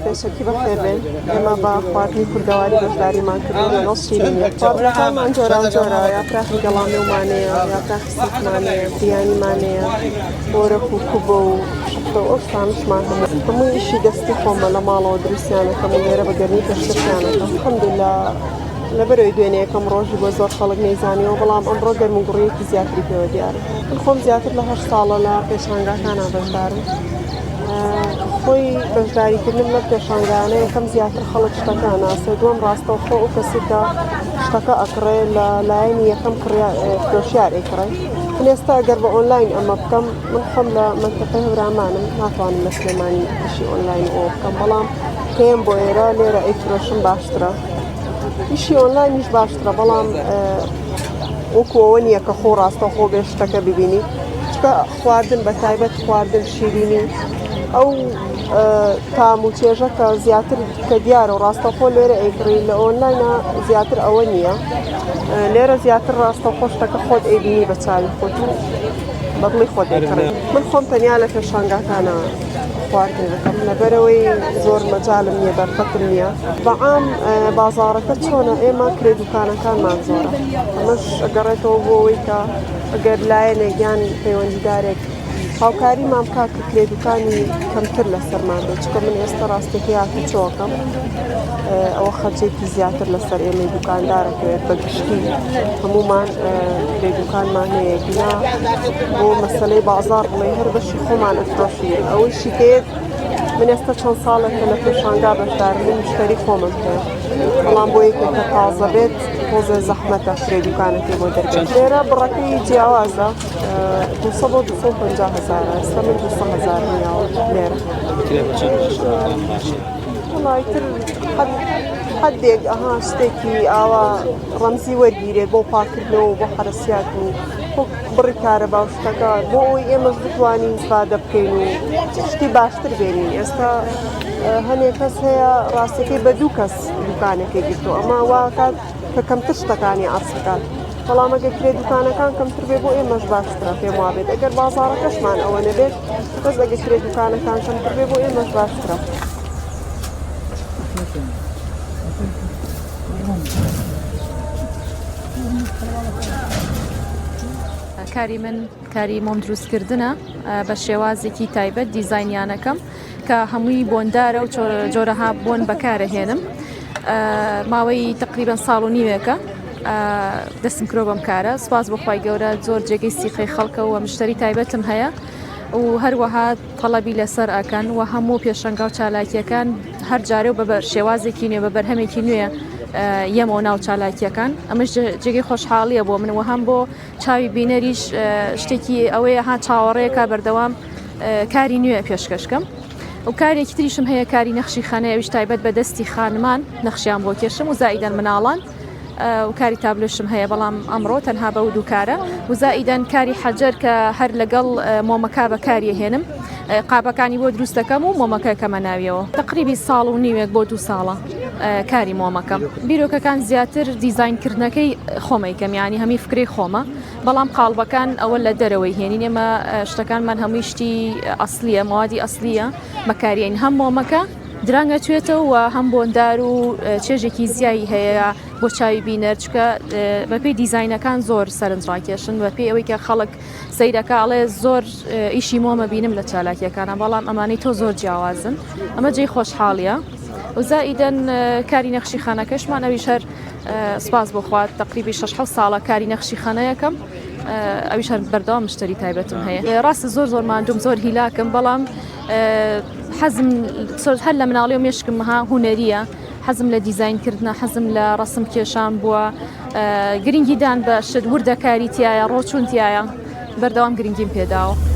پێشکی بەخێربێن ئێمە بە خواردنی کوردەواری بەشداریمان کردو لەگەڵ شیرینیە خواردنەکانمان جۆرا جۆرە یا پراخی گەڵامیومانەیە یا پراخی سیکمانەیە بریانیمانەیە وەرەک و کوبە و شفتە و ئەوشتانشمان هەموو ئیشی دەستی خۆمە لە ماڵەوە دروستیانەکەم و لێرە بەگەرنی پێشکەشیانەکەم الحەمدولیلا لەبەرەوەی دوێنەیەکەم ڕۆژی بۆ زۆر خەڵک نەیزانیەوە بەڵام ئەمڕۆ گەرموگوڕیەکی زیاتری پێوە دیارە من خۆم زیاتر لە 8 ساڵە لە پێشانگاکانە بەشدارم خۆی بەشداریکردنم لە پێشانگانە یەکەم زیاتر خەڵک شتەکە ناسێ دووەم ڕاستەوخۆ و کەسی کە شتەکە ئەکڕێ لە لایەنی یەکەم فرۆشیار ئەیکڕێ من ئێستا ئەگەر بە ئۆنلاین ئەمە بکەم من خۆم لە منتەقەی هەورامانم ناتوانم لە سلێمانی ئیشی ئۆنلاین ئەوە بکەم بەڵام پێم بۆ ئێرە لێرە ئەیفرۆشم باشترە ئیشی ئۆنلاینیش باشترە بەڵام وەکو ئەوە نییە کە خۆ ڕاستەوخۆ بێ شتەکە ببینی چکە خواردن بە تایبەت خواردن شیرینی ئەو تام و چێژە کە زیاتر کە دیارە و ڕاستەخۆ لێرە ئەیکڕی لە ئۆنلاینە زیاتر ئەوە نییە لێرە زیاتر ڕاستەخۆ شتەکە خۆت ئەیبینی بە چاوی خۆت و بەدڵی خۆت ئەیکڕی من خۆم تەنیا لە پێشانگاکانە خواردن دەکەم لەبەرەوەی زۆر مەجالم نییە بەرفەتم نییە بەعام بازاڕەکە چۆنە ئێمە کرێدوکانەکانمان زۆرە ئەمەش ئەگەڕێتەوە بۆ ئەوەی کە ئەگەر لایەنێک یان پەیوەندیدارێک هاوکاریمان بکات کە کرێدوکانی کەمتر لەسەرمان بێت چکە من ئێستا ڕاستێکی یاکەچۆکەم ئەوە خەرجێکی زیاتر لەسەر ئێمەی دوکاندارەکەوێت بە گشتی هەمومان کرێدوکانمان هەیە گینا بۆ مەسەلەی بازار بڵێ هەر بەشی خۆمان ئەفرۆشین ئەوەی شیکەیەت من ئێستا چەند ساڵێکە لە پێشانگا بەشدارم مشتری خۆمم هەیە بەڵام بۆ یەکێکە تازە بێت تۆزە زەحمەتە کرێدوکانەکەی بۆ دەربێت لێرە بڕەکەی جیاوازە 250 هزار ئێستا من 200 هزار نیاوە لێرە وڵایتر حدێک ئەها شتێکی ئاوا ڕەمزی وەرگیرێت بۆ پاکردنەوە و بۆ حرەسیات و بڕی کارە باوشتەکە بۆ ئەوی ئێمەش بتوانین ئیستفادە بکەین و شتی باشتر بێنین ئێستا هەنێک کەس هەیە ڕاستەکەی بە دوو کەس دوکانەکەی گرتووە ئەمە واکات کە کەمتر شتەکانی ئاسکات بەڵام ئەگەر کرێدوکانەکان کەمتر بێ بۆ ئێمەش باشترە پێم وابێت ئەگەر بازاڕەکەشمان ئەوە نەبێت بەس ئەگەر کرێدوکانەکان کەمتر بێ بۆ ئێمەش باشترە کاری من کاری مۆم دروستکردنە بە شێوازێکی تایبەت دیزاینیانەکەم کە هەمووی بۆندارە و جۆرەها بۆن بەکارەهێنم ماوەی تقریبان ساڵ و نیوێکە دەستم کرۆ بەم کارە سپاس بۆخوای گەورە زۆر جێگەی سیخەی خەڵکە و مشتری تایبەتم هەیە و هەروەها تەڵەبی لەسەر ئەکەن و هەموو پێشەنگا و چالاکیەکان هەر جارێ و بە شێوازێکی نوێ بە بەرهەمێکی نوێ یەمەوە ناو چالاکیەکان ئەمەش جێگەی خۆشحاڵیە بۆ منەوە هەم بۆ چاوی بینەریش شتێکی ئەوەیە ها چاوەڕێیەکە بەردەوام کاری نوێ پێشکەشکەم و کارێکی تریشم هەیە کاری نەخشی خانەیەویش تایبەت بە دەستی خانمان نەخشیان بۆ کێشم و زائیدەن مناڵان و کاری تابلۆشم هەیە بەڵام ئەمڕۆ تەنها بە دوو کارە و زائیدەن کاری حەجەر کە هەر لەگەڵ مۆمەکا بەکاریهێنم قاپەکانی بۆ دروست دەکەم و مۆمەکەکەمە ناویەوە تقریبی ساڵ و نیوێک بۆ 2 ساڵە کاری مۆمەکەم بیرۆکەکان زیاتر دیزاینکردنەکەی خۆمەیکەم ینی هەمی فکری خۆمە بەڵام قاڵبەکان ئەوە لە دەرەوەی هێنین ئێمە شتەکانمان هەمووی شتی ئەسلیە موادی ئەسلیە بەکارێن هەم مۆمەکە درانگە توێتەوە و هەم بۆندار و چێژێکی زیایی هەیە بۆ چاوی بینەر چکە بەپێی دیزاینەکان زۆر سەرنجڕاکێشن بەپێی ئەوەی کە خەڵک سەیرەکەڵێ زۆر ئیشی مۆمە بینم لە چالاکیەکانە بەڵام ئەمانەی تۆ زۆر جیاوازن ئەمە جێی خۆشحاڵیە و زائیدەن کاری نەخشی خانەکەشمان ئەویش هەر سپاس بۆخوات تقریبی 6 ساڵە کاری نەخشی خانەیەکەم ئەویش هەر بەردەوام مشتری تایبەتم هەیە ڕاستە زۆر ماندوم زۆر هیلاکم بەڵام حەزم هەر لە مناڵی و مێشکمها هوەریە حەزم لە دیزاینکردنە حەزم لە ڕسم کێشان بووە گرنگیدان بە شت وردەکاری تایە ڕۆچوون تایە بەردەوام گرنگیم پێداوە